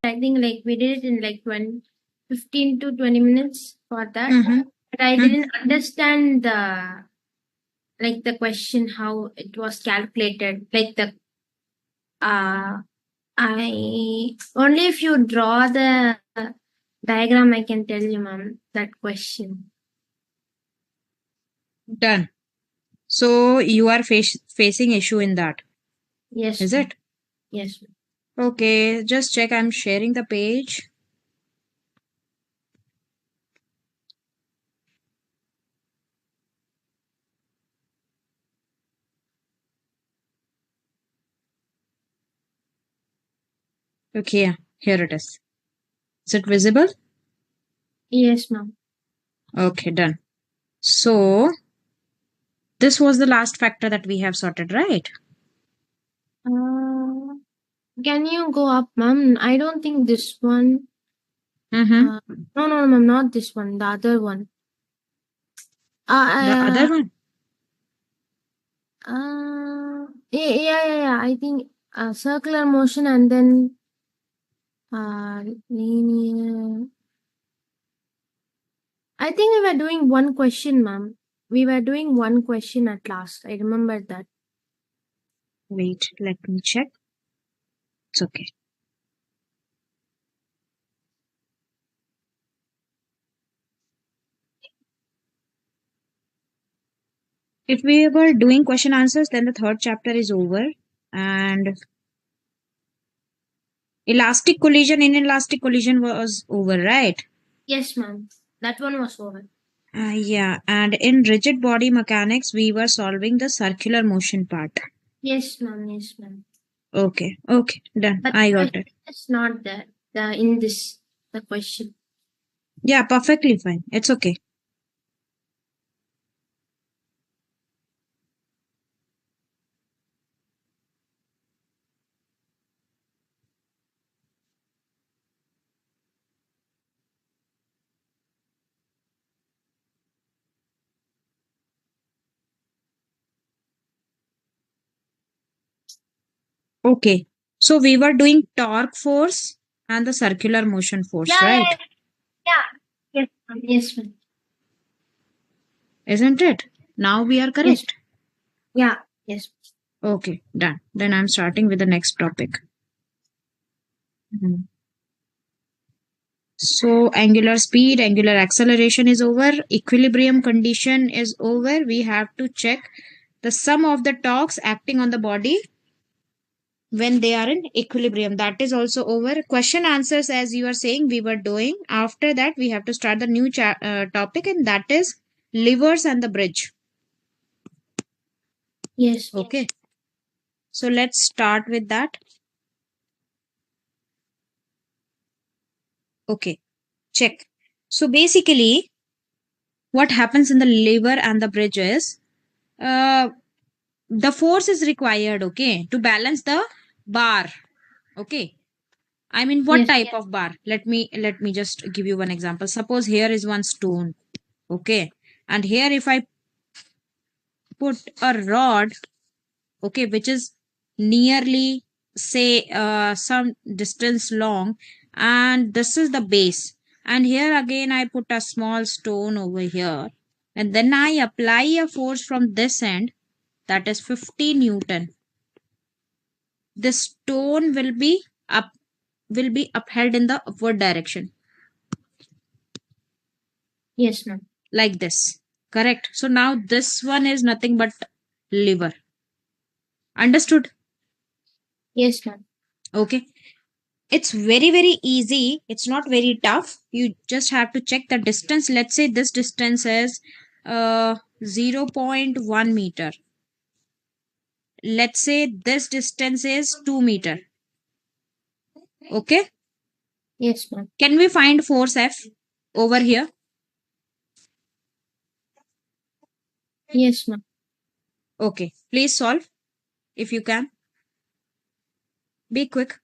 I think like we did it in like 15 to 20 minutes for that. Mm-hmm. But I Mm. didn't understand the question, how it was calculated. Uh I only if you draw the diagram I can tell you, ma'am, that question. Done. So you are facing issue in that, Yes, is ma'am. it? Yes, ma'am. Okay, just check. I'm sharing the page. Okay, yeah, here it is. Is it visible? Yes, ma'am. Okay, done. So this was the last factor that we have sorted, right? Uh, can you go up, ma'am? I don't think this one. Mm-hmm. No, ma'am, not this one. The other one. The other Uh, one. yeah. I think circular motion and then linear. I think we were doing one question, ma'am. We were doing one question at last. I remember that. Wait, let me check. It's okay. If we were doing question answers, then the third chapter is over. And elastic collision was over, right? Yes, ma'am. That one was over. Yeah, and in rigid body mechanics, we were solving the circular motion part. Yes, ma'am. Yes, ma'am. Okay, okay, done. But I the got question it. is not there. In this the question. Yeah, perfectly fine. It's okay. Okay, so we were doing torque force and the circular motion force, right? Yeah. Yes, ma'am. Yes, ma'am. Isn't it? Now we are Yes. correct. Yeah. Yes. Okay, done. Then I'm starting with the next topic. Mhm. So angular speed, angular acceleration is over, equilibrium condition is over. We have to check the sum of the torques acting on the body when they are in equilibrium. That is also over. Question answers, as you are saying, we were doing. After that, we have to start the new topic, and that is levers and the bridge. Yes. Okay. So let's start with that. Okay. Check. So basically, what happens in the lever and the bridge is uh, the force is required, okay, to balance the bar. Okay. I mean, what Yes. type of bar? Let me just give you one example. Suppose here is one stone. Okay. And here if I put a rod, okay, which is nearly say some distance long, and this is the base, and here again I put a small stone over here, and then I apply a force from this end, that is 50 newton. The stone will be upheld in the upward direction, Yes, ma'am. like this. Correct. So now this one is nothing but lever. Understood? Yes, ma'am. Okay. It's very easy. It's not very tough. You just have to check the distance. Let's say this distance is 0 0.1 meter. Let's say this distance is 2 meter. Okay. Yes, ma'am. Can we find force F over here? Yes, ma'am. Okay. Please solve if you can. Be quick.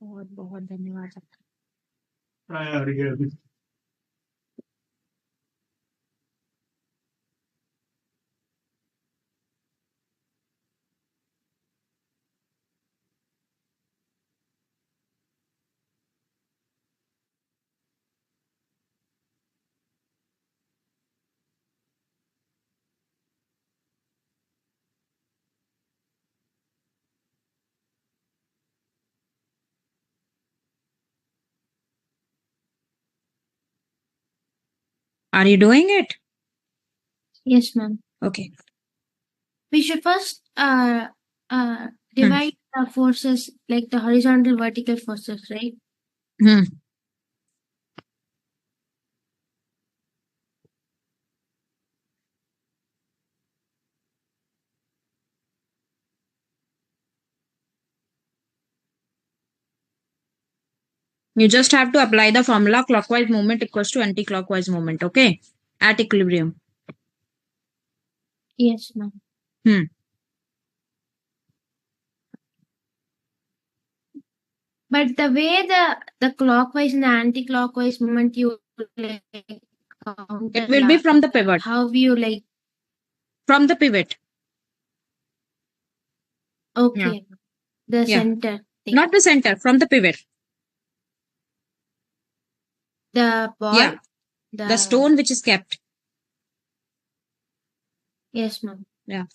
बहुत बहुत धन्यवाद. Are you doing it? Yes, ma'am. Okay. We should first Hmm. divide the forces like the horizontal, vertical forces, right? Hmm. You just have to apply the formula clockwise movement equals to anti-clockwise movement, okay? At equilibrium. Yes, ma'am. Hmm. But the way the clockwise and the anti-clockwise movement you like It will be from the pivot. how you like From the pivot. okay the Yeah. center thing. Not the center, from the pivot. The ball Yeah. The stone which is kept. yes, ma'am. Yeah.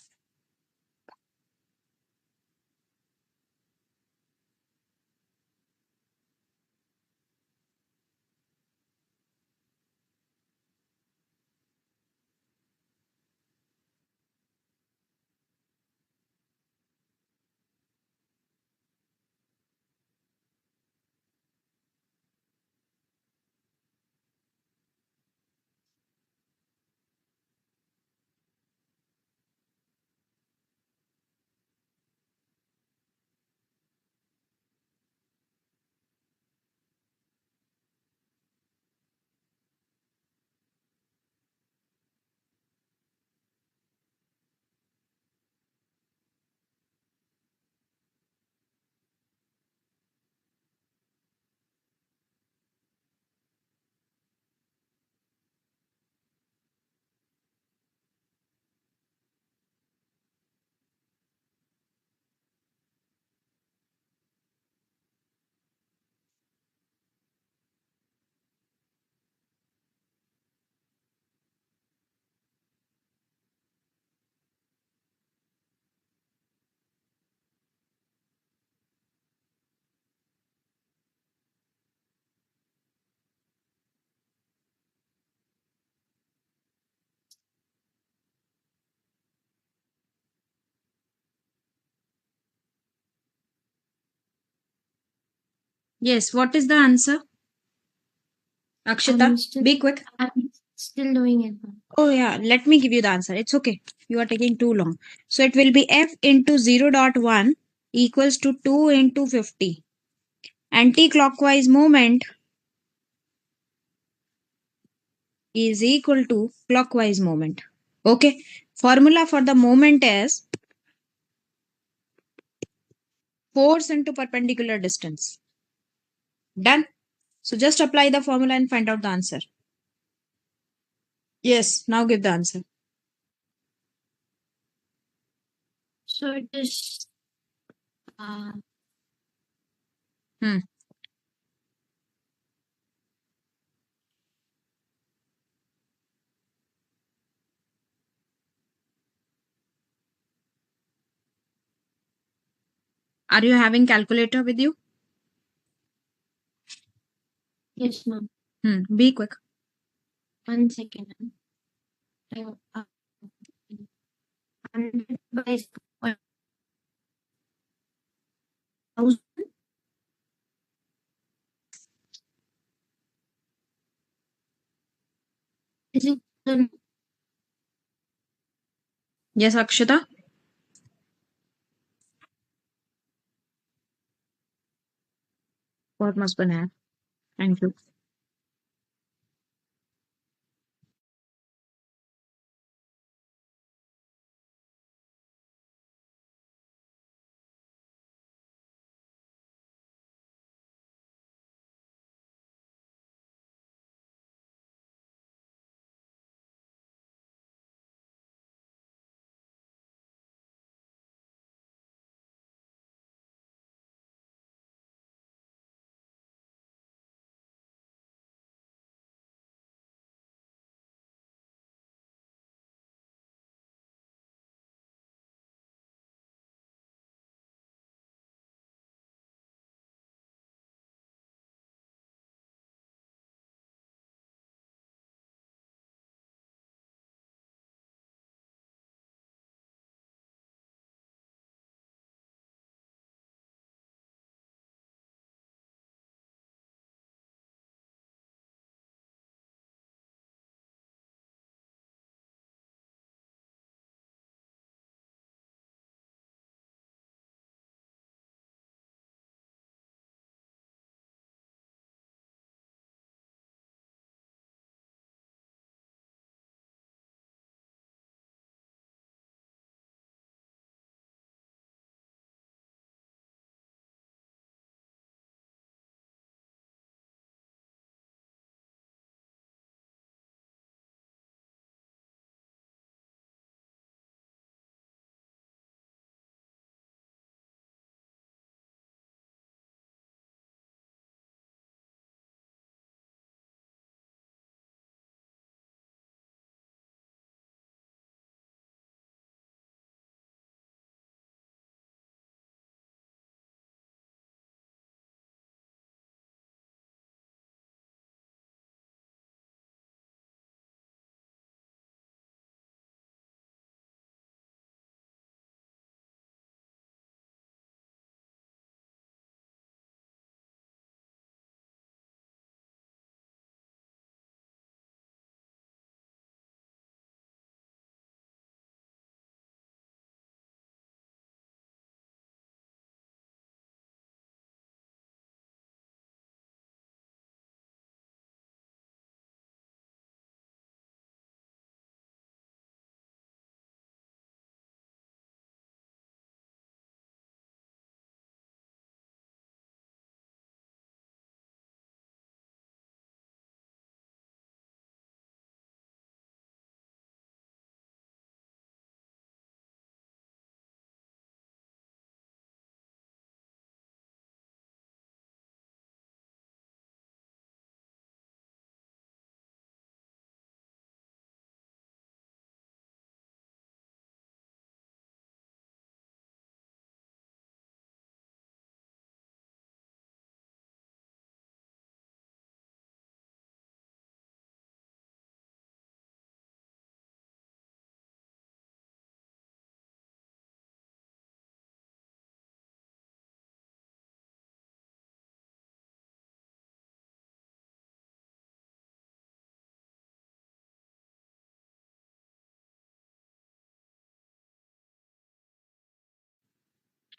Yes. What is the answer? Akshita, be quick. I'm still doing it, ma'am. Oh, yeah. Let me give you the answer. It's okay. You are taking too long. So it will be F into 0.1 equals to 2 into 50. Anti-clockwise movement is equal to clockwise movement. Okay. Formula for the moment is force into perpendicular distance. Done. So just apply the formula and find out the answer. Yes. Now give the answer. So it is Hmm. Are you having calculator with you? yes, ma'am. Be quick. 1 second. Uh, 100 by 1000 is it Yes, Akshita. बहुत मस्त बनाया. Thank you.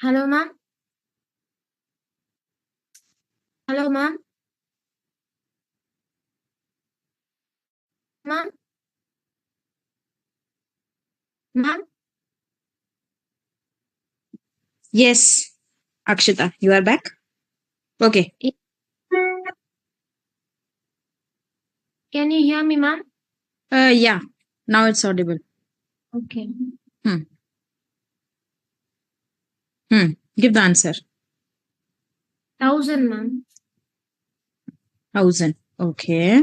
Hello, ma'am. Hello, ma'am. Ma'am. Ma'am. Yes, Akshita, you are back. Okay. Can you hear me, ma'am? Yeah. Now it's audible. Okay. Hmm. Give the answer. 1000, ma'am. 1000. Okay.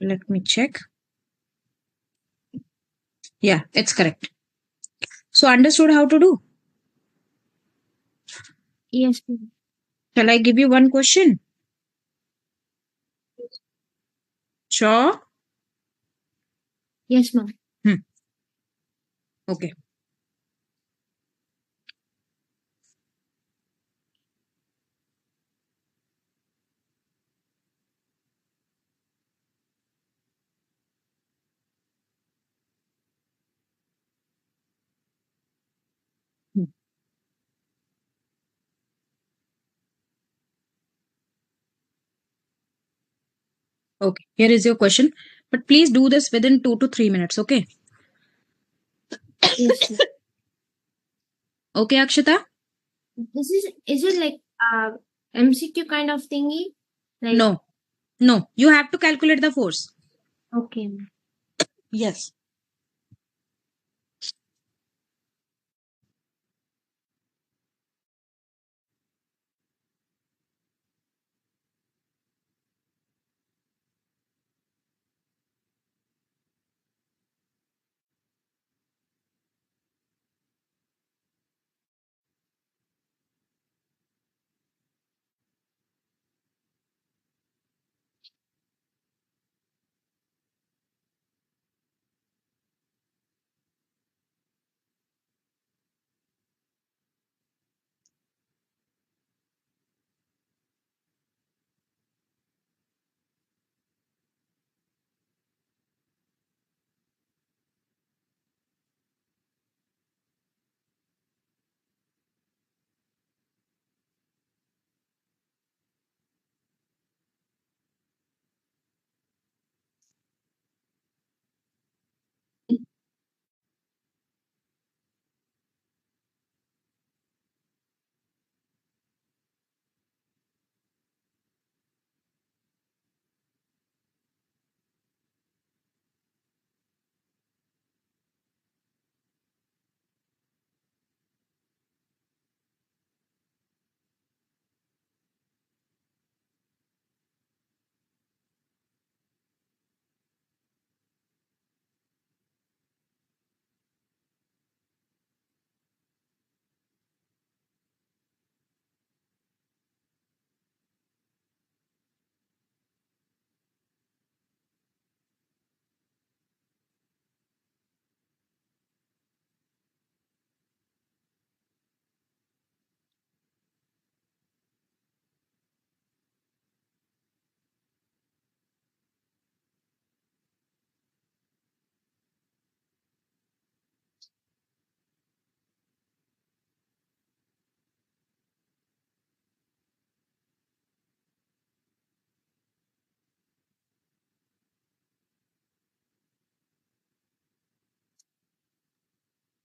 Let me check. Yeah, it's correct. So understood how to do. Yes, ma'am. Shall I give you one question? Sure. Yes, ma'am. Hmm. Okay. Hmm. Okay. Here is your question. But please do this within 2 to 3 minutes. Okay. Yes, ma'am. Okay, Akshita? Is it like MCQ kind of thingy? Like, No. No. You have to calculate the force. okay, ma'am. Yes.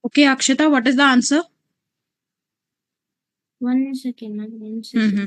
Okay, Akshita, what is the answer? 1 second, ma'am. 1 second. Mm-hmm.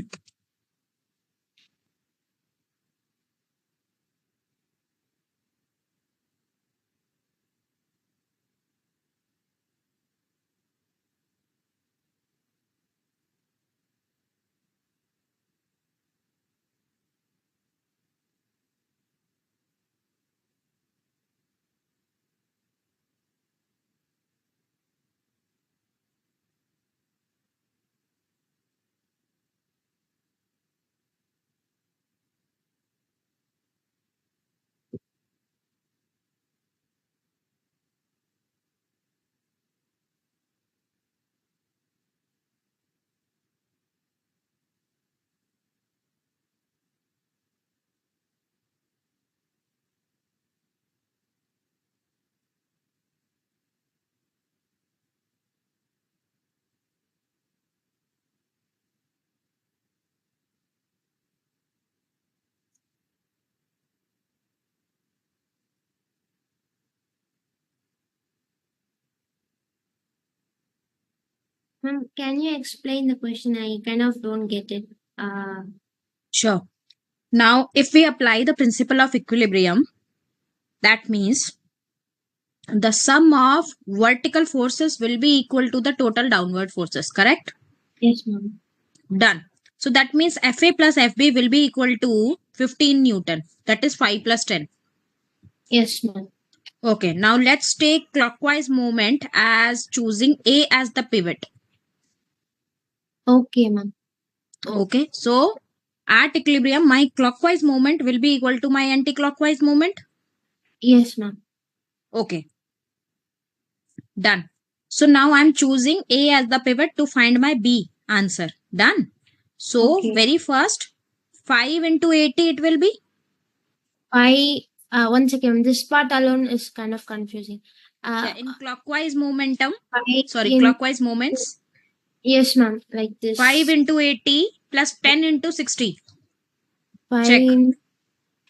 Ma'am, can you explain the question? I kind of don't get it. Sure. Now, if we apply the principle of equilibrium, that means the sum of vertical forces will be equal to the total downward forces, correct? Yes, ma'am. Done. So that means FA plus FB will be equal to 15 Newton. That is 5 plus 10. Yes, ma'am. Okay, now let's take clockwise movement as choosing A as the pivot. Okay, ma'am. Okay, so at equilibrium, my clockwise movement will be equal to my anti-clockwise movement. Yes, ma'am. Okay, done. So now I'm choosing A as the pivot to find my B answer. Done. So Okay. very first, 5 into 80 it will be. One second. This part alone is kind of confusing. Yeah, in clockwise momentum, 5 sorry, in, clockwise moments, yes, ma'am. Like 5 this. into 80 plus 10 into 60. 5 Check. in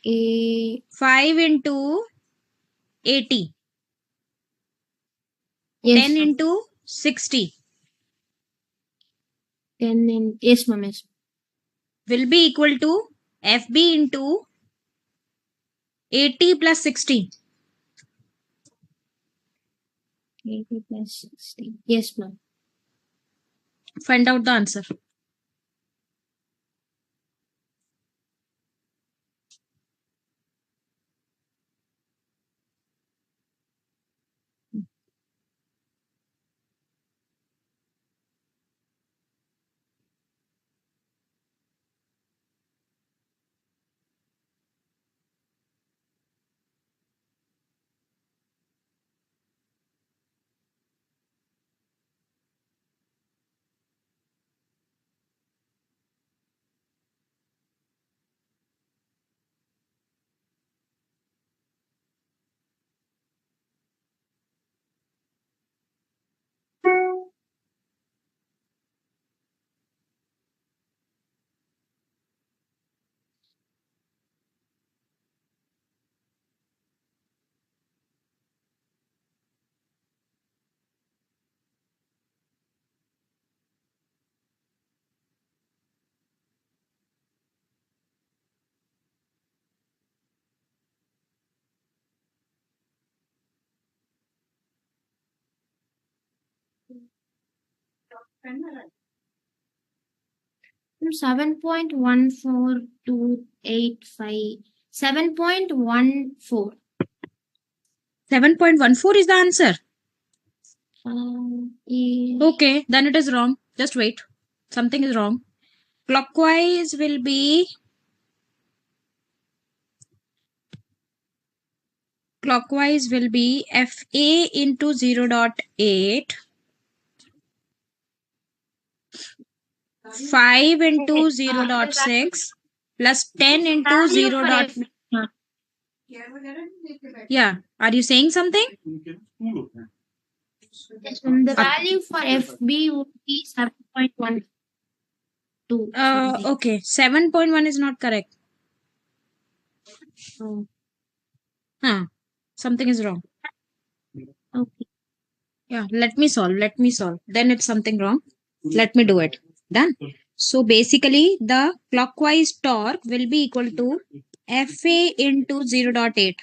a, 5 into 80, yes, 10 ma'am. into 60 10 in, yes, ma'am. Yes. will be equal to FB into 80 plus 60. 80 plus 60. Yes, ma'am. Find out the answer. From 7.14285. 7.14. 7.14 is the answer. Yeah. Okay, then it is wrong. Just wait. Something is wrong. Clockwise will be FA into 0.8, 5 into 0.6 plus 10 into Value 0. for F. Yeah, are you saying something? Yes, ma'am. The value for FB would be 7.12 something. Okay, 7.1 is not correct. Oh, Something is wrong. okay. Yeah, let me solve. Then it's something wrong. Let me do it. Done. So basically, the clockwise torque will be equal to FA into 0.8.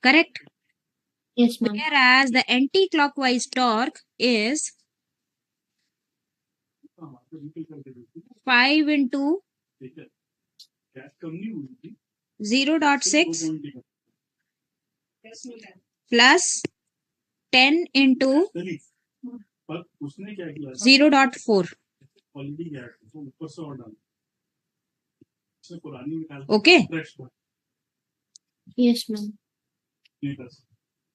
Correct? Yes, ma'am. Whereas the anti-clockwise torque is 5 into 0.6 plus 10 into 0.4. Okay, Yes, ma'am.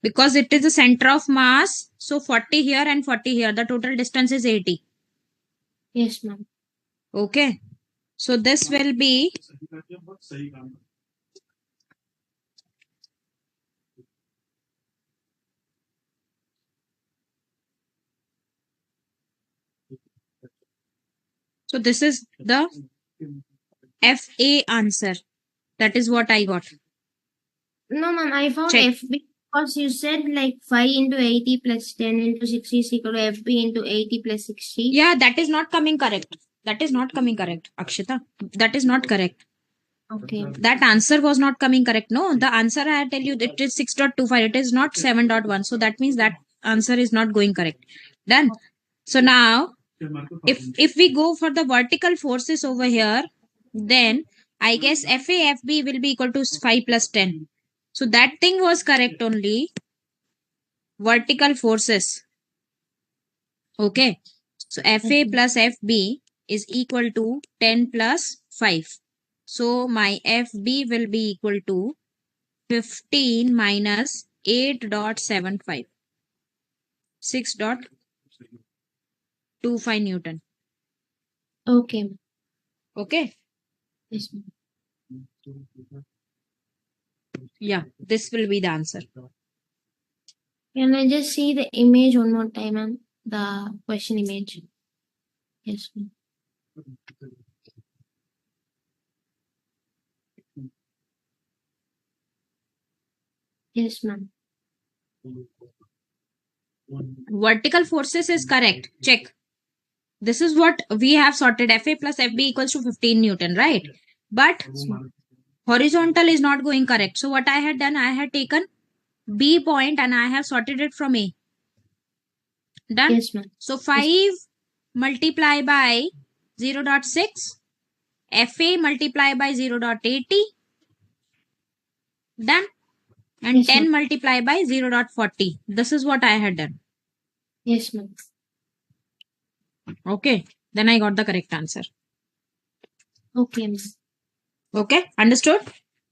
because it is the center of mass, so 40 here and 40 here, the total distance is 80. Yes, ma'am. Okay, so this will be so this is the FA answer. That is what I got. No, ma'am. I found Check. FB Because you said like 5 into 80 plus 10 into 60 is equal to FB into 80 plus 60. Yeah, that is not coming correct. That is not coming correct, Akshita. That is not correct. Okay. That answer was not coming correct. No, the answer I tell you it is 6.25. It is not 7.1. So that means that answer is not going correct. Done. So now, if we go for the vertical forces over here, then I guess FAFB will be equal to 5 plus 10. So that thing was correct only. Vertical forces. Okay. So FA plus FB is equal to 10 plus 5. So my FB will be equal to 15 minus 8.75. 6.25 Newton. Okay. Okay. Yes, ma'am. Yeah, this will be the answer. Can I just see the image one more time, ma'am? The question image. Yes, ma'am. Yes, ma'am. Vertical forces is correct. Check. This is what we have sorted. FA plus FB equals to 15 Newton, right? But horizontal is not going correct. So what I had done, I had taken B point and I have sorted it from A. Done? Yes, ma'am. So 5 multiply by 0.6. FA multiply by 0.80. Done? And Yes, 10 ma'am. multiply by 0.40. This is what I had done. Yes, ma'am. Okay. Then I got the correct answer. Okay, ma'am. Okay. Understood?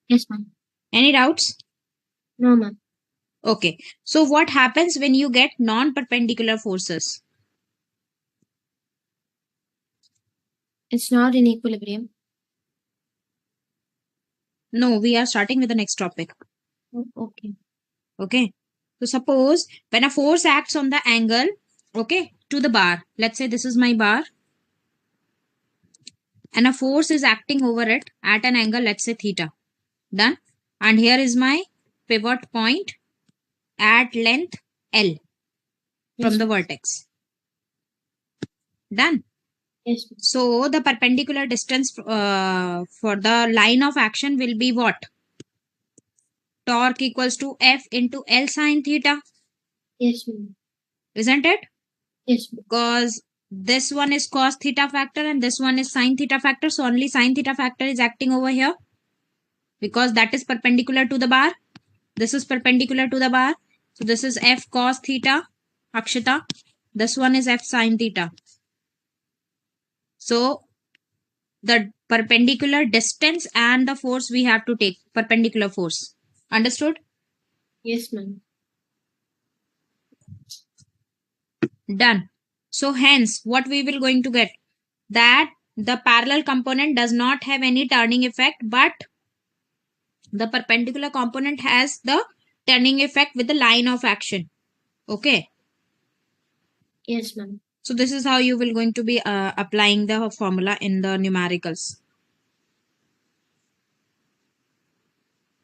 Yes, ma'am. Any doubts? No, ma'am. Okay. So what happens when you get non-perpendicular forces? It's not in equilibrium. No, we are starting with the next topic. Okay. Okay. So suppose when a force acts on the angle, okay, to the bar. Let's say this is my bar. And a force is acting over it at an angle, let's say theta. Done. And here is my pivot point at length L from Yes, the ma'am. vertex. Done. Yes, ma'am. So the perpendicular distance for the line of action will be what? Torque equals to F into L sine theta. Yes, ma'am. Isn't it? Yes, ma'am. Because this one is cos theta factor and this one is sine theta factor. So only sine theta factor is acting over here because that is perpendicular to the bar. This is perpendicular to the bar. So this is F cos theta, Akshita. This one is F sine theta. So the perpendicular distance and the force we have to take, perpendicular force. Understood? Yes, ma'am. Done. So hence what we will going to get? That the parallel component does not have any turning effect, but the perpendicular component has the turning effect with the line of action. Okay. Yes, ma'am. So this is how you will going to be applying the formula in the numericals.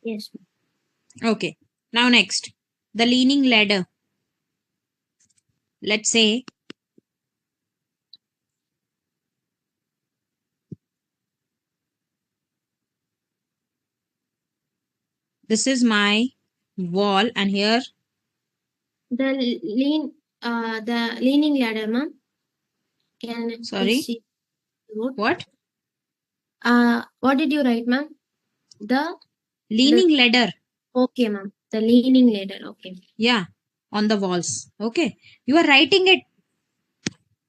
Yes, ma'am. Okay. Now next, the leaning ladder. Let's say this is my wall and here The leaning ladder, ma'am. Can I sorry, see what? what did you write, ma'am? The Leaning ladder. okay, ma'am. The leaning ladder. Okay. Yeah, on the walls. Okay. You are writing it.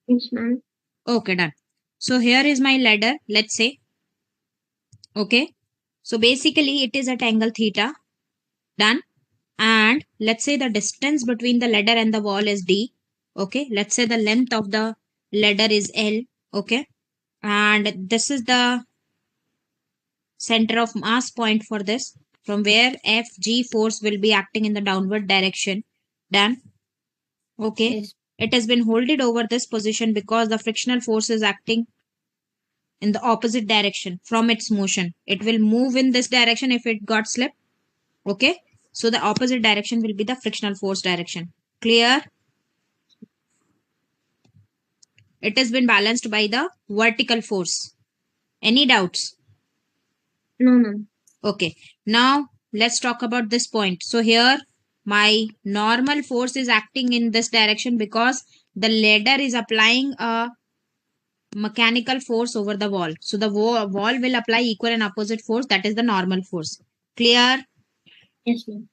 Yes, ma'am. Okay, done. So here is my ladder, let's say. Okay. So basically it is at angle theta. Done. And let's say the distance between the ladder and the wall is D. Okay. Let's say the length of the ladder is L. Okay. And this is the center of mass point for this, from where Fg force will be acting in the downward direction. Done. Okay. Yes. It has been holded over this position because the frictional force is acting in the opposite direction from its motion. It will move in this direction if it got slipped. Okay. So the opposite direction will be the frictional force direction. Clear? It has been balanced by the vertical force. Any doubts? No, ma'am. Okay. Now let's talk about this point. So here my normal force is acting in this direction because the ladder is applying a mechanical force over the wall. So the wall will apply equal and opposite force. That is the normal force. Clear? Yes, ma'am.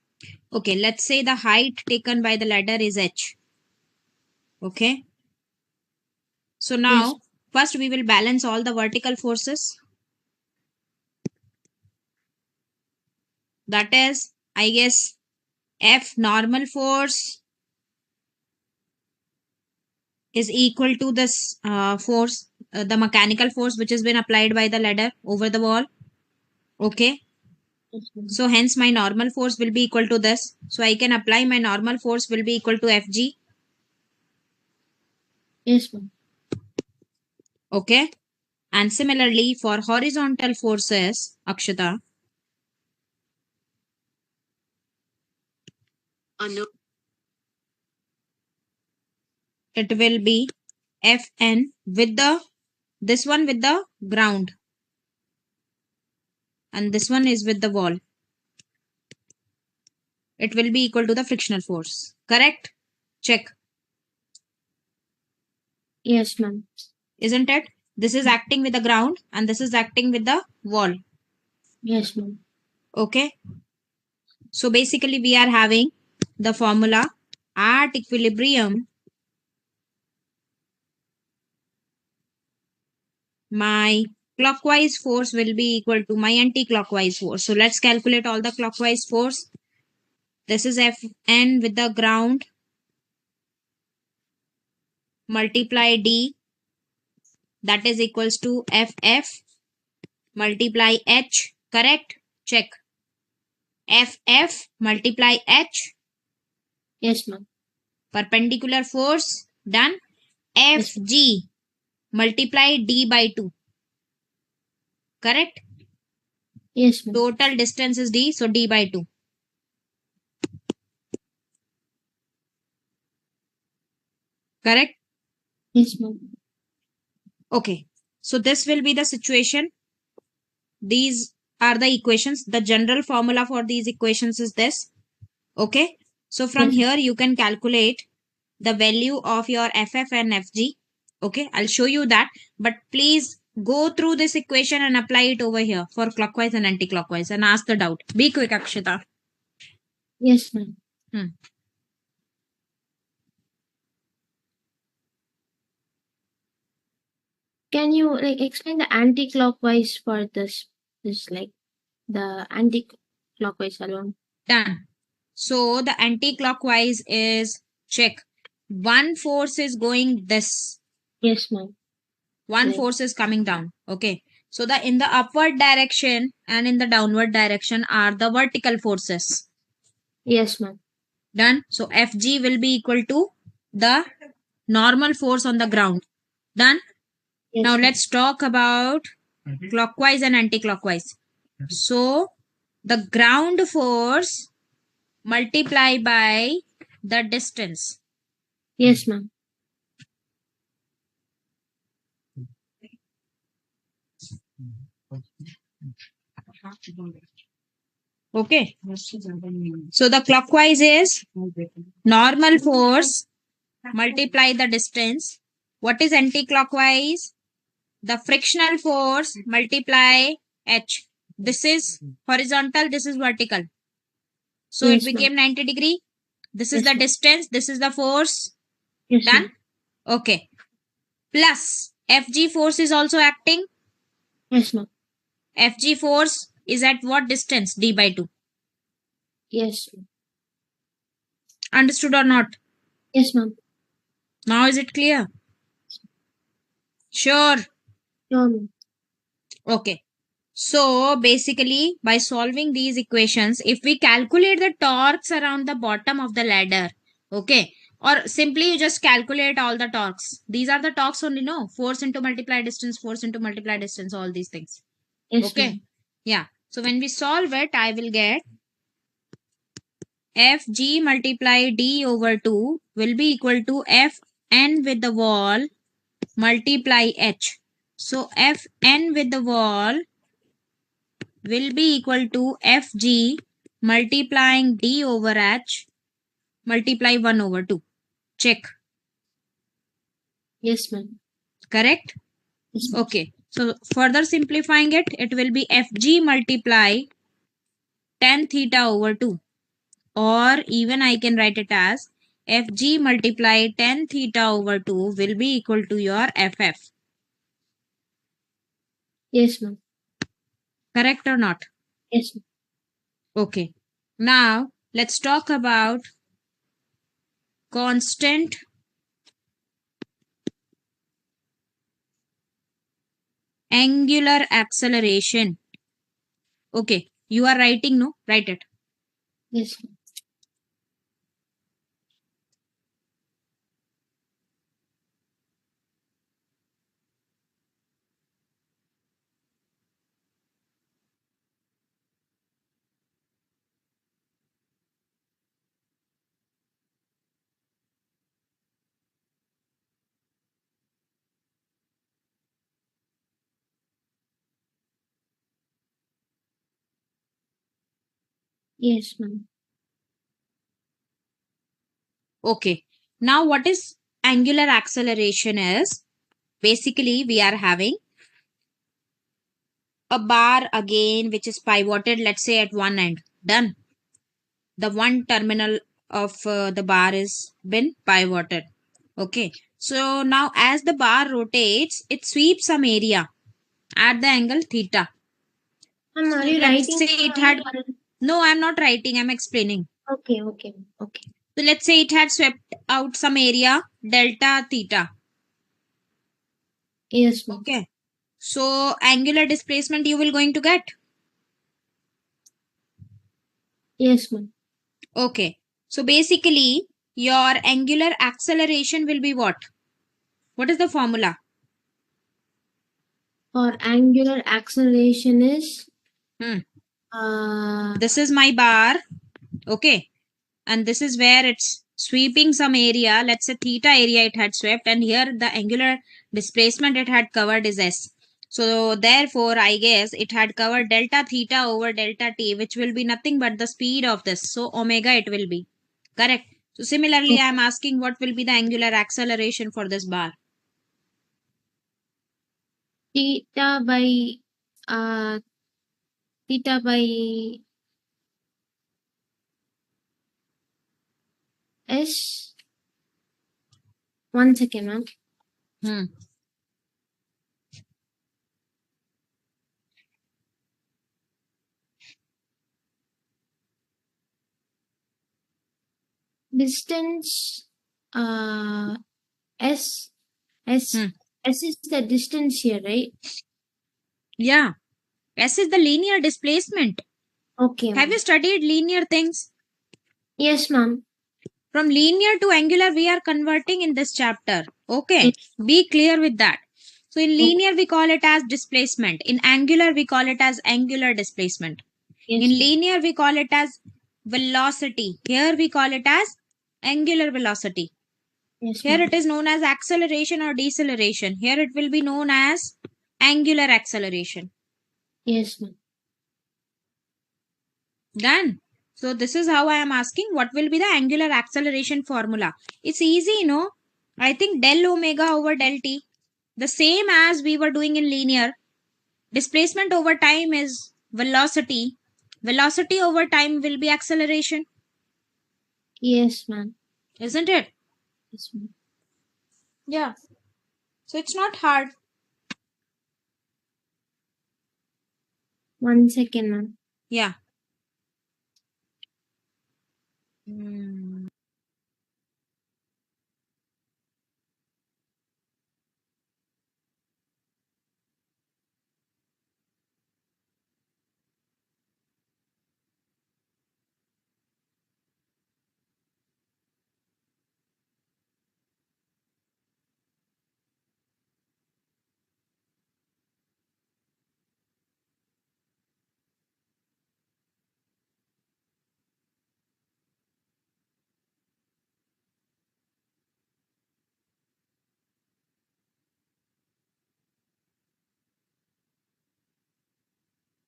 Okay. Let's say the height taken by the ladder is h. Okay. So Yes. now first we will balance all the vertical forces. That is, I guess, F normal force is equal to this force, the mechanical force which has been applied by the ladder over the wall. Okay. Yes, ma'am. So hence my normal force will be equal to this. So I can apply my normal force will be equal to Fg. Yes, ma'am. Okay. And similarly for horizontal forces, Akshata, it will be Fn with the this one with the ground and this one is with the wall. It will be equal to the frictional force. Correct? Check. Yes, ma'am. Isn't it? This is acting with the ground and this is acting with the wall. Yes, ma'am. Okay. So basically we are having the formula at equilibrium. My clockwise force will be equal to my anti-clockwise force. So let's calculate all the clockwise force. This is Fn with the ground multiply D, that is equals to Ff multiply H. Correct? Check. Ff multiply H, Yes, ma'am. perpendicular force, done. Yes, ma'am. Fg multiply D by 2. Correct? Yes, ma'am. Total distance is D, so D by 2. Correct? Yes, ma'am. Okay. So this will be the situation. These are the equations. The general formula for these equations is this. Okay. So from Yes. here you can calculate the value of your FF and FG. Okay. I'll show you that. But please go through this equation and apply it over here for clockwise and anti-clockwise and ask the doubt. Be quick, Akshita. Yes, ma'am. Hmm. Can you like explain the anti-clockwise for this like the anti-clockwise alone? Done. So the anti-clockwise is check. One force is going this. Yes, ma'am. One Like force is coming down. Okay. So the in the upward direction and in the downward direction are the vertical forces. yes, ma'am. Done. So Fg will be equal to the normal force on the ground. Done. Now Yes, ma'am. let's talk about clockwise and anti-clockwise. So the ground force multiply by the distance. Yes, ma'am. Okay. So the clockwise is normal force multiply the distance. What is anti-clockwise? The frictional force multiply h. This is horizontal, this is vertical. So it Yes, ma'am. became 90 degree. This is Yes, the ma'am. distance, this is the force. Yes, Done? ma'am. Okay. Plus Fg force is also acting. Yes, ma'am. Fg force is at what distance? D by 2. Yes, ma'am. Understood or not? Yes, ma'am. Now is it clear? Sure. Sure, ma'am. Okay. So basically, by solving these equations, if we calculate the torques around the bottom of the ladder, okay, or simply you just calculate all the torques. These are the torques only, no? Force into multiply distance, force into multiply distance, all these things. Yes, Okay. ma'am. Yeah. So when we solve it, I will get Fg multiply d over 2 will be equal to Fn with the wall multiply h. So Fn with the wall will be equal to Fg multiplying d over h multiply 1 over 2. Check. Yes, ma'am. Correct? Yes, ma'am. Okay. So further simplifying it, it will be Fg multiply tan theta over 2. Or even I can write it as Fg multiply tan theta over 2 will be equal to your Ff. Yes, ma'am. Correct or not? Yes, ma'am. Okay. Now let's talk about constant angular acceleration. Okay. You are writing, no? Write it. Yes, ma'am. Yes, ma'am. Okay. Now what is angular acceleration is? Basically, we are having a bar again which is pivoted, let's say at one end. Done. The one terminal of the bar is been pivoted. Okay. So now as the bar rotates, it sweeps some area at the angle theta. Ma'am, are So you let's writing say it had, no, I'm not writing, I'm explaining. Okay, okay, okay. So let's say it had swept out some area delta theta. Yes, ma'am. Okay. So angular displacement you will going to get. Yes, ma'am. Okay. So basically your angular acceleration will be what? What is the formula? For angular acceleration is Hmm. uh This is my bar. Okay. And this is where it's sweeping some area. Let's say theta area it had swept. And here the angular displacement it had covered is S. So therefore, I guess it had covered delta theta over delta t, which will be nothing but the speed of this. So omega it will be. Correct. So similarly, I am asking what will be the angular acceleration for this bar. theta by uh theta by S. 1 second, ma'am. Hmm. Distance S S Hmm. S is the distance here, right? Yeah. S is the linear displacement. Okay, Have you ma'am. studied linear things? Yes, ma'am. From linear to angular, we are converting in this chapter. Okay. Yes, Be clear with that. So in okay. linear, we call it as displacement. In angular, we call it as angular displacement. In Yes, ma'am. linear, we call it as velocity. Here, we call it as angular velocity. Yes, Here, ma'am. it is known as acceleration or deceleration. Here, it will be known as angular acceleration. Yes, ma'am. Done. So this is how I am asking what will be the angular acceleration formula. It's easy, no? I think del omega over del t. The same as we were doing in linear. Displacement over time is velocity. Velocity over time will be acceleration. Yes, ma'am. Isn't it? Yes, ma'am. Yeah. So it's not hard. 1 second, ma'am. Yeah. Hmm.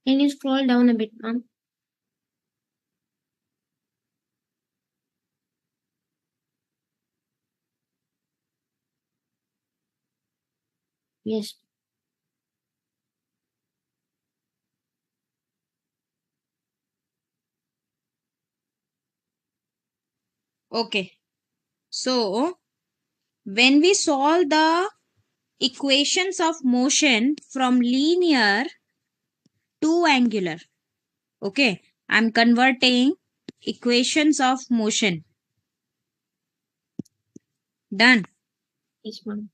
Can you scroll down a bit, ma'am? Yes. Okay. So when we solve the equations of motion from linear to angular, okay, I'm converting equations of motion. Done. Yes, ma'am.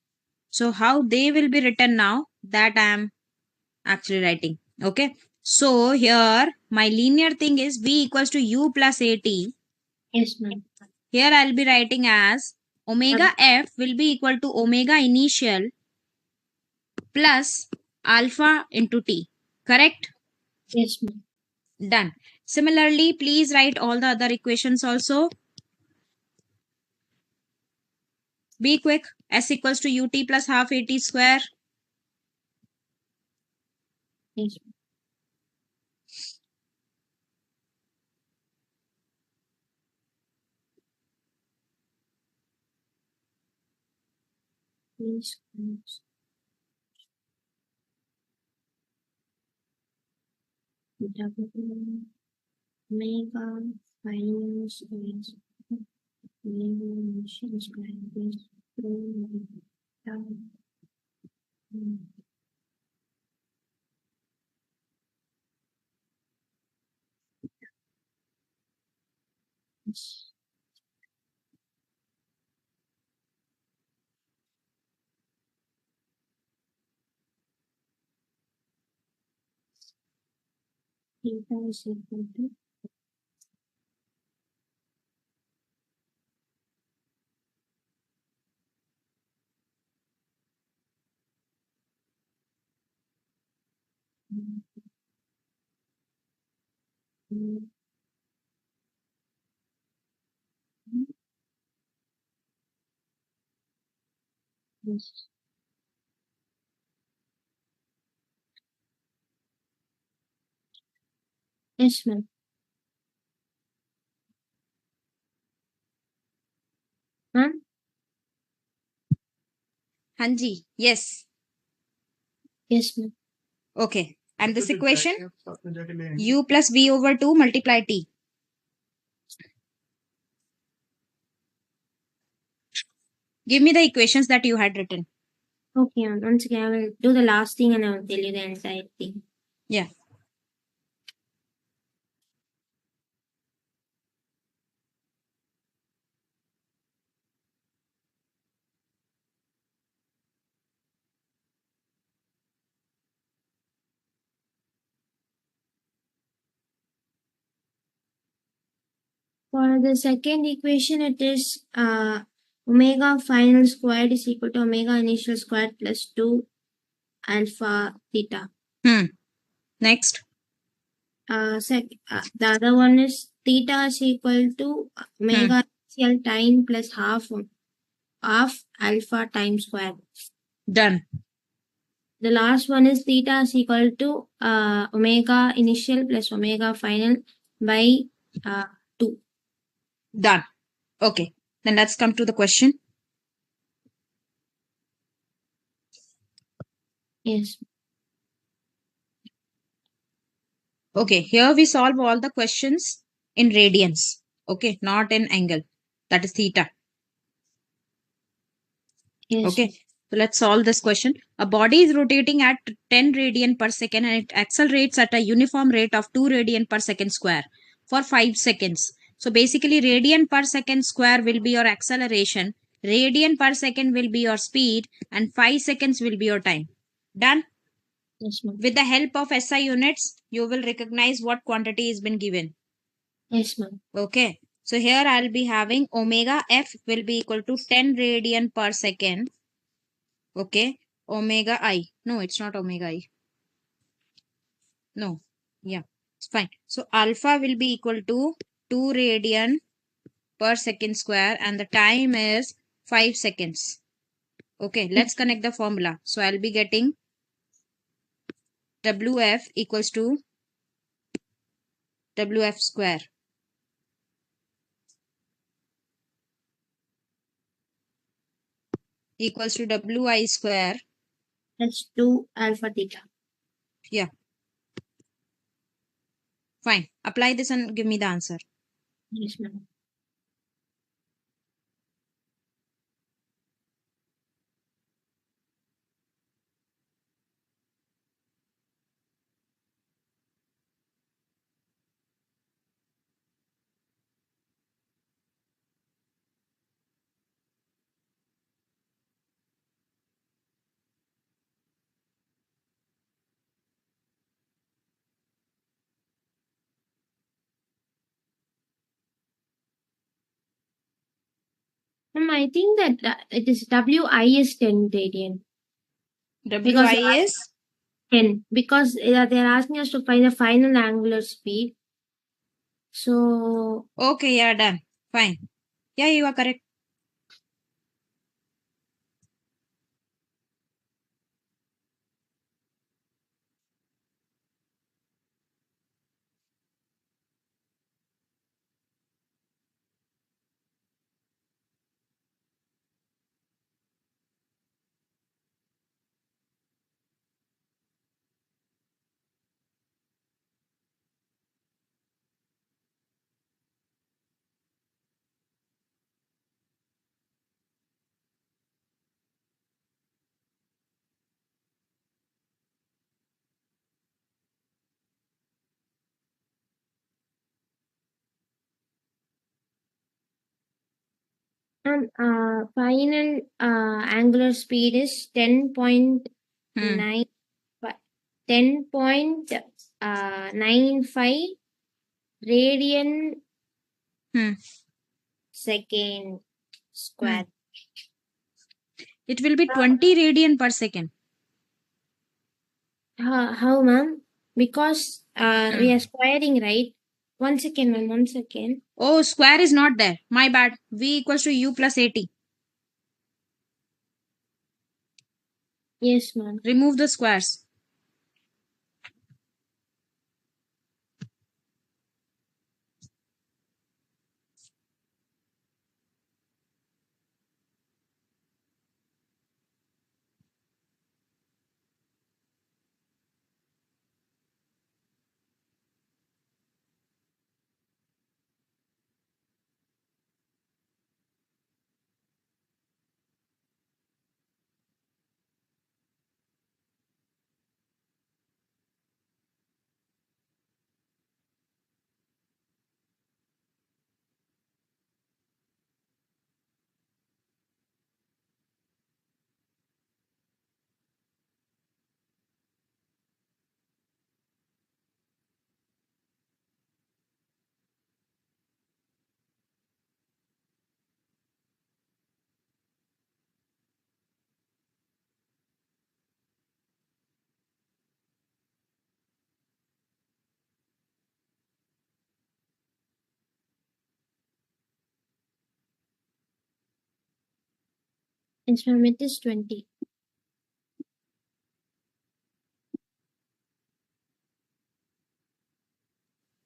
So how they will be written now, that I am actually writing. Okay. So here my linear thing is v equals to u plus at. Yes, ma'am. Here I'll be writing as omega f will be equal to omega initial plus alpha into t. Correct? Yes, ma'am. Done. Similarly, please write all the other equations also. Be quick. S equals to ut plus half at square. Yes, ma'am. Please, double omega minus minus elimination square is down. Theta is equal to yes. Yes, ma'am. Ma'am? Hanji. Yes. Yes, ma'am. Okay. And this equation u plus v over 2 multiply t. Give me the equations that you had written. Okay, ma'am. Once again, I will do the last thing and I will tell you the entire thing. Yeah. For the second equation, it is omega final squared is equal to omega initial squared plus 2 alpha theta. Next. The other one is theta is equal to omega initial time plus half alpha time square. Done. The last one is theta is equal to omega initial plus omega final by 2. Done. Okay. Then let's come to the question. Yes. Okay. Here we solve all the questions in radians. Okay. Not in angle. That is theta. Yes. Okay. So let's solve this question. A body is rotating at 10 radian per second and it accelerates at a uniform rate of 2 radian per second square for 5 seconds. So basically radian per second square will be your acceleration, radian per second will be your speed, and 5 seconds will be your time. Done? Yes, ma'am. With the help of SI units, you will recognize what quantity has been given. Yes, ma'am. Okay. So here I'll be having omega F will be equal to 10 radian per second. Okay. Omega I. No, it's not omega I. No. Yeah. It's fine. So alpha will be equal to 2 radian per second square and the time is 5 seconds. Okay. Let's connect the formula. So I'll be getting WF equals to WF square equals to WI square. Plus 2 alpha theta. Yeah, fine. Apply this and give me the answer. Yes, ma'am. I think that it is WI is 10 radian. Because WI is? 10. Because they're asking us to find the final angular speed. So, Okay, yeah, done. Fine. Yeah, you are correct. final angular speed is 10.9 Hmm. 10.95 radian Hmm. second Hmm. square. It will be 20 radian per second. How, ma'am? Because we are Hmm. squaring, right? 1 second, ma'am. 1 second. Oh, square is not there. My bad. V equals to U plus 80. Yes, ma'am. Remove the squares. Yes, ma'am. It is 20.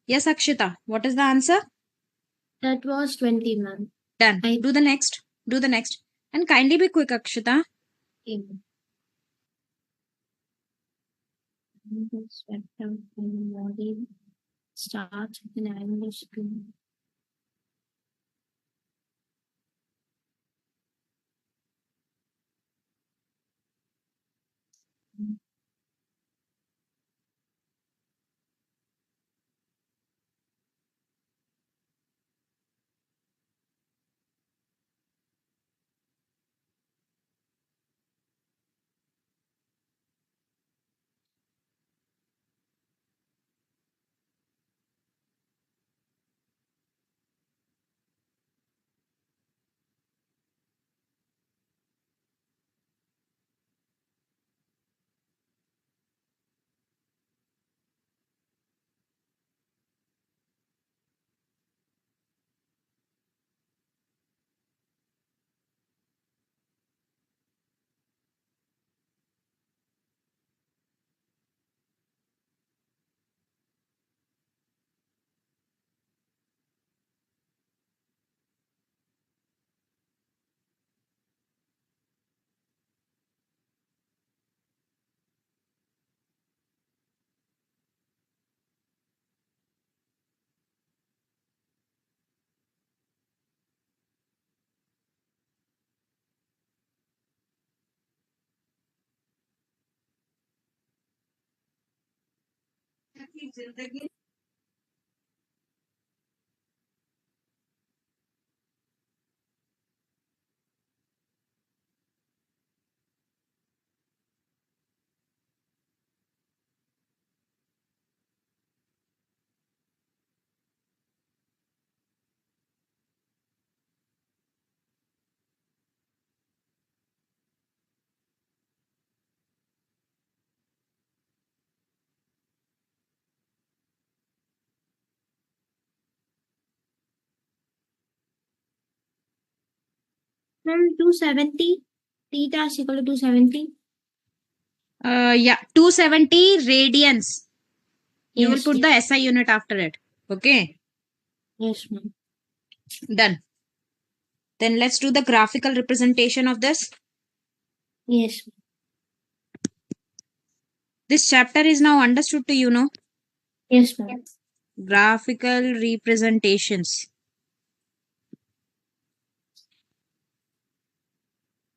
Yes, Akshita. What is the answer? That was 20, ma'am. Done. I Do the next. Do the next. And kindly be quick, Akshita. think the spectrum from the body starts with an angular speed. From 270, theta is equal to 270. Yeah, 270 radians. You will Yes, put yes, the SI unit after it. Okay, yes, ma'am. done. Then let's do the graphical representation of this. Yes, This chapter is now understood to you, know. yes, ma'am. Graphical representations.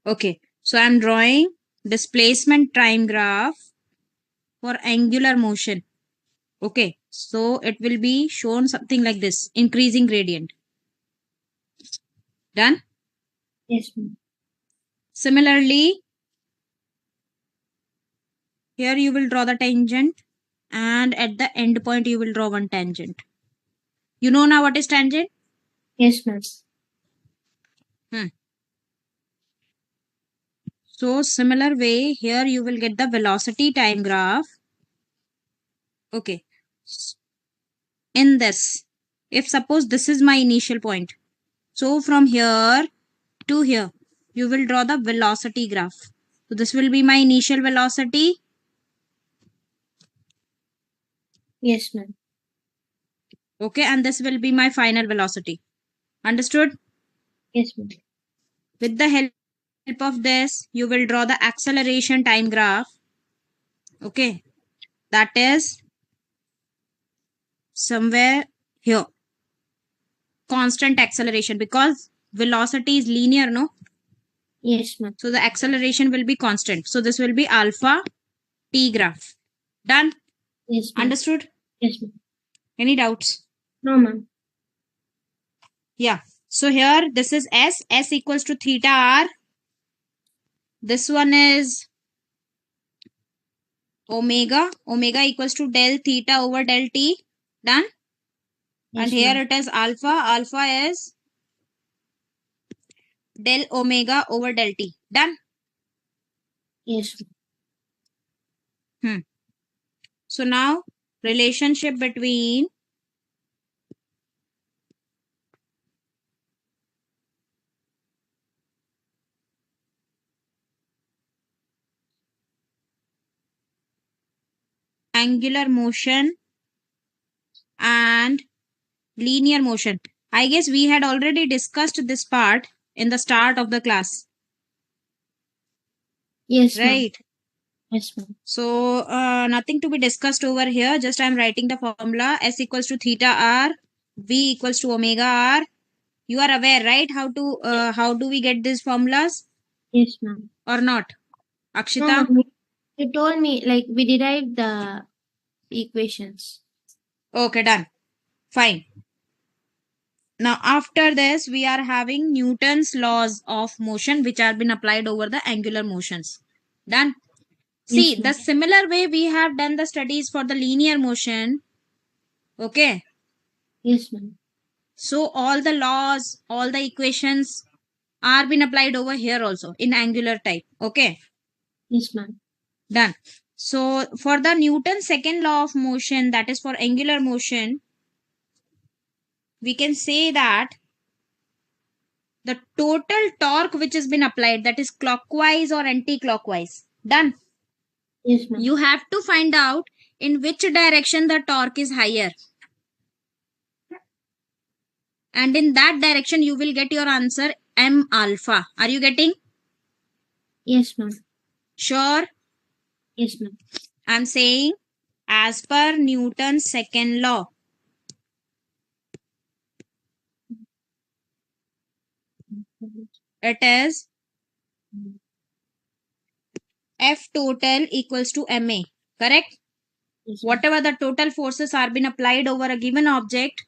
Okay, so I'm drawing displacement time graph for angular motion. Okay, so it will be shown something like this, increasing gradient. Done. Yes, ma'am. Similarly, here you will draw the tangent, and at the end point you will draw one tangent. You know now what is tangent? Yes, ma'am. Hmm. So similar way, here you will get the velocity time graph. Okay. In this, if suppose this is my initial point, so from here to here, you will draw the velocity graph. So this will be my initial velocity. Yes, ma'am. Okay, and this will be my final velocity. Understood? Yes, ma'am. With the help of this, you will draw the acceleration time graph. Okay, that is somewhere here. Constant acceleration, because velocity is linear, no? Yes, ma'am. So the acceleration will be constant. So this will be alpha t graph. Done? Yes, ma'am. Understood? Yes, ma'am. Any doubts? No, ma'am. Yeah. So here this is S equals to theta r. This one is omega equals to del theta over del t. Done? And Yes, here ma'am. it is alpha is del omega over del t. Done? Yes, ma'am. Hmm. So now relationship between angular motion and linear motion. I guess we had already discussed this part in the start of the class, Yes, ma'am. right? Yes, ma'am. So nothing to be discussed over here. Just I'm writing the formula. S equals to theta r, V equals to omega r. You are aware, right? How do we get these formulas Yes, ma'am. or not? No, Akshita? ma'am. You told me like we derived the equations. Okay, done. Fine. Now after this, we are having Newton's laws of motion, which have been applied over the angular motions. Done. See, Yes, the ma'am. similar way we have done the studies for the linear motion. Okay. Yes, ma'am. So all the laws, all the equations are been applied over here also in angular type. Okay. Yes, ma'am. Done. So for the Newton's second law of motion, that is for angular motion, we can say that the total torque which has been applied, that is clockwise or anti-clockwise. Done. Yes, ma'am. You have to find out in which direction the torque is higher, and in that direction you will get your answer m alpha. Are you getting? Yes, ma'am. Sure. Yes, ma'am. I'm saying as per Newton's second law, it is F total equals to ma. Correct? Yes, ma'am. Whatever the total forces are been applied over a given object,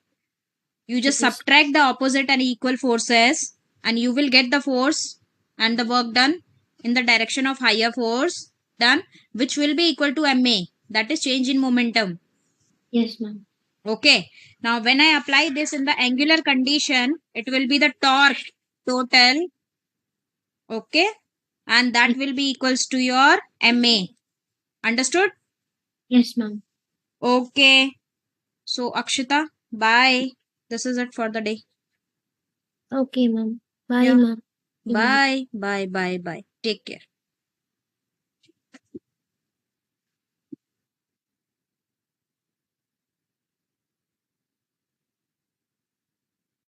you just It is. subtract the opposite and equal forces, and you will get the force and the work done in the direction of higher force done, which will be equal to ma, that is change in momentum. Yes, ma'am. Okay, now when I apply this in the angular condition, it will be the torque total. Okay, and that Yes, will be equals to your ma. Understood? yes, ma'am. Okay, so Akshita, bye. This is it for the day. Okay, ma'am. Bye, Yeah, ma'am. Good night. bye, bye, bye, bye. Take care.